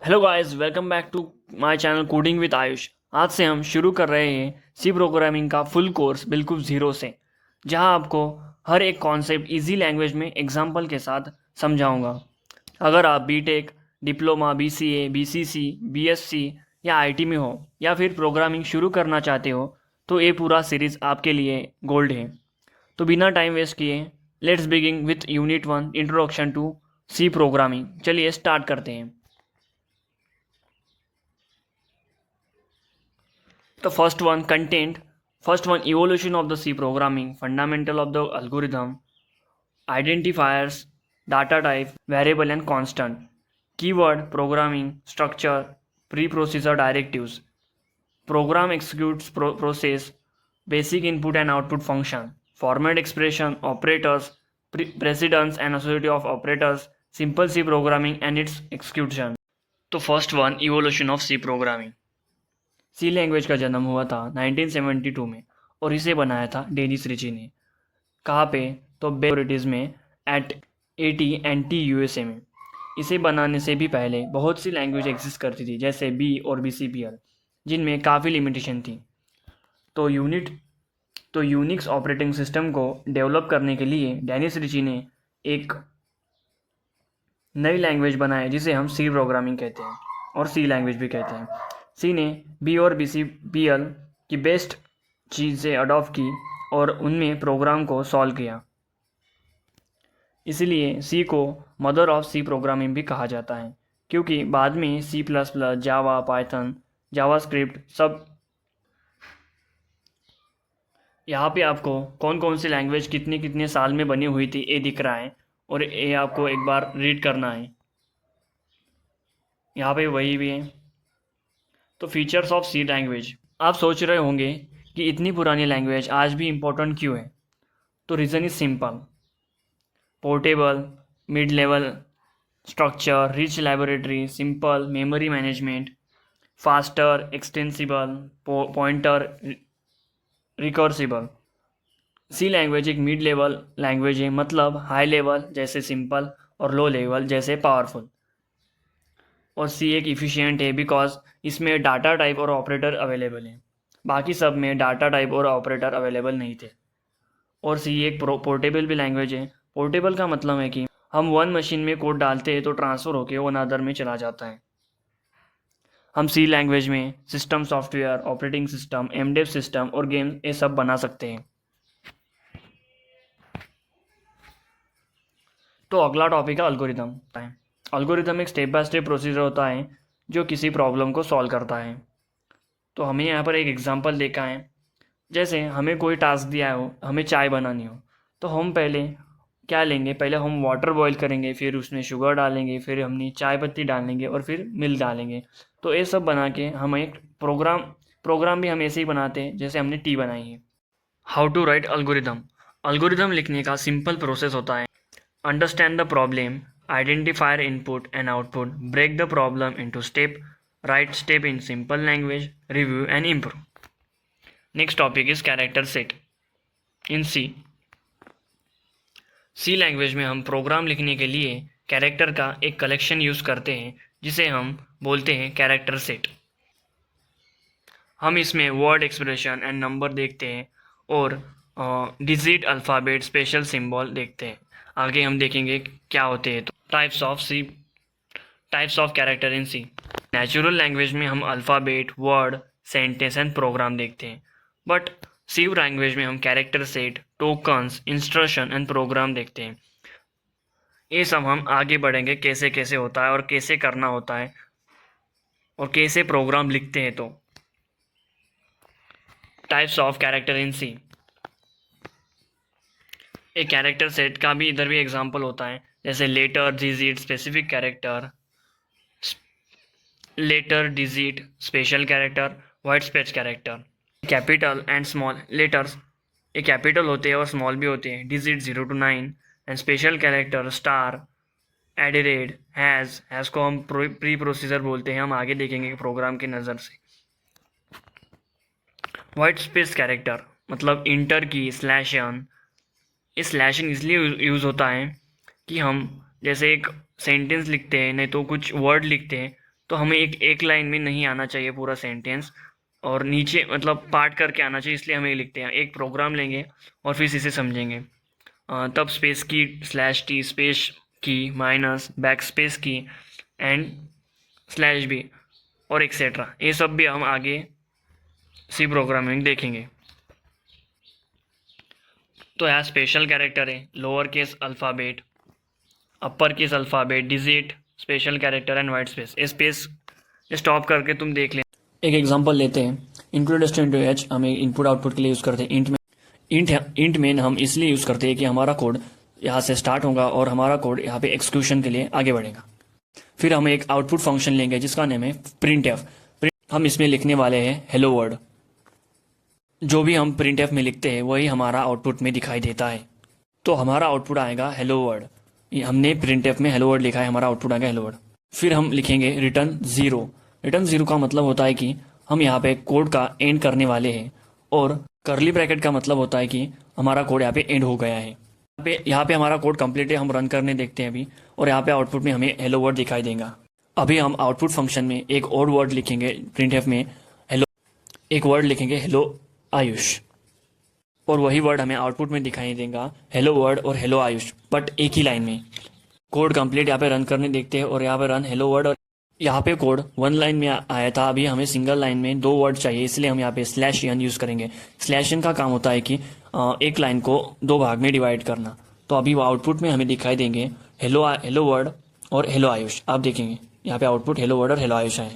Hello guys, welcome back to my channel coding with Ayush. आज से हम शुरू कर रहे हैं सी प्रोग्रामिंग का फुल कोर्स बिल्कुल ज़ीरो से, जहां आपको हर एक कॉन्सेप्ट इजी लैंग्वेज में एग्जांपल के साथ समझाऊंगा। अगर आप BTech, diploma, BCA, BCC, BSc या आईटी में हो या फिर प्रोग्रामिंग शुरू करना चाहते हो तो ये पूरा सीरीज़ आपके लिए गोल्ड है। तो बिना टाइम वेस्ट किए let's begin with unit 1 introduction to C programming. चलिए स्टार्ट करते हैं। The first one, content. First one, evolution of the C programming, fundamental of the algorithm, identifiers, data type, variable and constant, keyword, programming, structure, preprocessor directives, program executes process, basic input and output function, format expression, operators, precedence and associative of operators, simple C programming and its execution. तो first one, evolution of C programming. C language का जन्म हुआ था 1972 में और इसे बनाया था डेनिस रिची ने। कहाँ पे? तो बेरिटीज में एट AT&T USA में। इसे बनाने से भी पहले बहुत सी लैंग्वेज एग्जिस्ट करती थी, जैसे बी और BCPL, जिनमें काफ़ी लिमिटेशन थी। तो यूनिक्स ऑपरेटिंग सिस्टम को डेवलप करने के लिए डेनिस रिची ने एक नई लैंग्वेज बनाई जिसे हम सी प्रोग्रामिंग कहते हैं और सी लैंग्वेज भी कहते हैं। सी ने बी और BCPL की बेस्ट चीज़ें अडॉप्ट की और उनमें प्रोग्राम को सॉल्व किया। इसलिए सी को मदर ऑफ सी प्रोग्रामिंग भी कहा जाता है, क्योंकि बाद में C++, जावा, पाइथन, जावास्क्रिप्ट सब। यहाँ पे आपको कौन कौन सी लैंग्वेज कितने कितने साल में बनी हुई थी ये दिख रहा है और ये आपको एक बार रीड करना है। यहाँ पे वही भी है। तो फीचर्स ऑफ सी लैंग्वेज। आप सोच रहे होंगे कि इतनी पुरानी लैंग्वेज आज भी इम्पोर्टेंट क्यों है? तो reason is simple. Portable, mid level structure, rich laboratory, simple memory management, faster, extensible, pointer, recursible. C language एक मिड लेवल लैंग्वेज है, मतलब हाई लेवल जैसे सिंपल और लो लेवल जैसे पावरफुल। और सी एक इफ़िशियंट है बिकॉज इसमें डाटा टाइप और ऑपरेटर अवेलेबल हैं। बाकी सब में डाटा टाइप और ऑपरेटर अवेलेबल नहीं थे। और सी एक पोर्टेबल भी लैंग्वेज है। पोर्टेबल का मतलब है कि हम वन मशीन में कोड डालते हैं तो ट्रांसफ़र होकर वो अनदर में चला जाता है। हम सी लैंग्वेज में system software, operating system, embedded system और गेम ये सब बना सकते हैं। तो अगला टॉपिक है अल्गोरिदम। अल्गोरिदम एक स्टेप बाय स्टेप प्रोसीजर होता है जो किसी प्रॉब्लम को सॉल्व करता है। तो हमें यहाँ पर एक एग्जांपल देखा है। जैसे हमें कोई टास्क दिया हो, हमें चाय बनानी हो, तो हम पहले क्या लेंगे? पहले हम वाटर बॉईल करेंगे, फिर उसमें शुगर डालेंगे, फिर हमने चाय पत्ती डालेंगे और फिर मिल्क डालेंगे। तो ये सब बना के हम एक प्रोग्राम भी हम ऐसे ही बनाते हैं जैसे हमने टी बनाई है। How to write algorithm. Algorithm लिखने का सिंपल प्रोसेस होता है। Understand the problem, identifier input and output, break the problem into step, write step in simple language, review and improve. Next topic is character set in C. C language में हम programme लिखने के लिए character का एक collection use करते हैं जिसे हम बोलते हैं कैरेक्टर सेट। हम इसमें वर्ड, एक्सप्रेशन एंड नंबर देखते हैं और डिजिट, अल्फ़ाबेट, स्पेशल सिंबल देखते हैं। आगे हम देखेंगे क्या होते हैं। तो types of character in C. Natural language में हम alphabet, word, sentence and program देखते हैं, बट सी लैंग्वेज में हम character set, tokens, instruction and program देखते हैं। ये सब हम आगे बढ़ेंगे कैसे कैसे होता है और कैसे करना होता है और कैसे प्रोग्राम लिखते हैं। तो टाइप्स ऑफ कैरेक्टर इन सी। एक कैरेक्टर सेट का भी इधर भी एग्जांपल होता है, जैसे letter, digit, specific character, letter, digit, special character, white space character. Capital and small letters, ये कैपिटल होते हैं और स्मॉल भी होते हैं। Digit 0 to 9 and special character star, एडिरेड, हैज़ को हम प्री प्रोसीजर बोलते हैं, हम आगे देखेंगे प्रोग्राम की नज़र से। वाइट स्पेस कैरेक्टर मतलब इंटर की, स्लैशन। इस स्लैशिंग इसलिए यूज़ होता है कि हम जैसे एक सेंटेंस लिखते हैं, नहीं तो कुछ वर्ड लिखते हैं, तो हमें एक लाइन में नहीं आना चाहिए पूरा सेंटेंस, और नीचे मतलब पार्ट करके आना चाहिए, इसलिए हम ये लिखते हैं। एक प्रोग्राम लेंगे और फिर इसे समझेंगे। तब स्पेस की, /t स्पेस की, माइनस बैक स्पेस की, एंड /b और एक्सेट्रा, ये सब भी हम आगे सी प्रोग्रामिंग देखेंगे। तो यहाँ स्पेशल कैरेक्टर है, lower case alphabet, upper case alphabet, digit, special character and white space. Space stop करके तुम देख लें। एक एग्जांपल लेते हैं। इंक्लूड स्ट्रिंग टू एच हम इनपुट आउटपुट के लिए यूज़ करते हैं। इंट मेन हम इसलिए यूज़ करते हैं कि हमारा कोड यहाँ से स्टार्ट होगा और हमारा कोड यहाँ पे एक्सक्यूशन के लिए आगे बढ़ेगा। फिर हम एक आउटपुट फंक्शन लेंगे जिसका नेम है प्रिंट एफ। हम इसमें लिखने वाले हैं हेलो वर्ड। जो भी हम प्रिंट एफ में लिखते हैं वही हमारा आउटपुट में दिखाई देता है। तो हमारा आउटपुट आएगा हेलो वर्ड। हमने प्रिंट एफ में हेलो वर्ड लिखा है, हमारा आउटपुट आएगा हेलो वर्ड। फिर हम लिखेंगे रिटर्न ज़ीरो। रिटर्न ज़ीरो का मतलब होता है कि हम यहाँ पे कोड का एंड करने वाले हैं, और करली ब्रैकेट का मतलब होता है कि हमारा कोड यहाँ पे एंड हो गया है। यहाँ पे हमारा कोड कंप्लीट है, हम रन करने देखते हैं अभी, और यहाँ पे आउटपुट में हमें हेलो वर्ड दिखाई देगा। अभी हम आउटपुट फंक्शन में एक और वर्ड लिखेंगे, प्रिंट एफ में हेलो, एक वर्ड लिखेंगे हेलो आयुष, और वही वर्ड हमें आउटपुट में दिखाई देगा हेलो वर्ड और हेलो आयुष, बट एक ही लाइन में। कोड कंप्लीट यहाँ पे रन करने देखते हैं, और यहाँ पे रन हेलो वर्ड, और यहाँ पे कोड वन लाइन में आया था, अभी हमें सिंगल लाइन में दो वर्ड चाहिए, इसलिए हम यहाँ पे /n यूज़ करेंगे। /n का काम होता है कि एक लाइन को दो भाग में डिवाइड करना। तो अभी वो आउटपुट में हमें दिखाई देंगे हेलो वर्ड और हेलो आयुष। आप देखेंगे यहाँ पे आउटपुट हेलो वर्ड और हेलो आयुष है।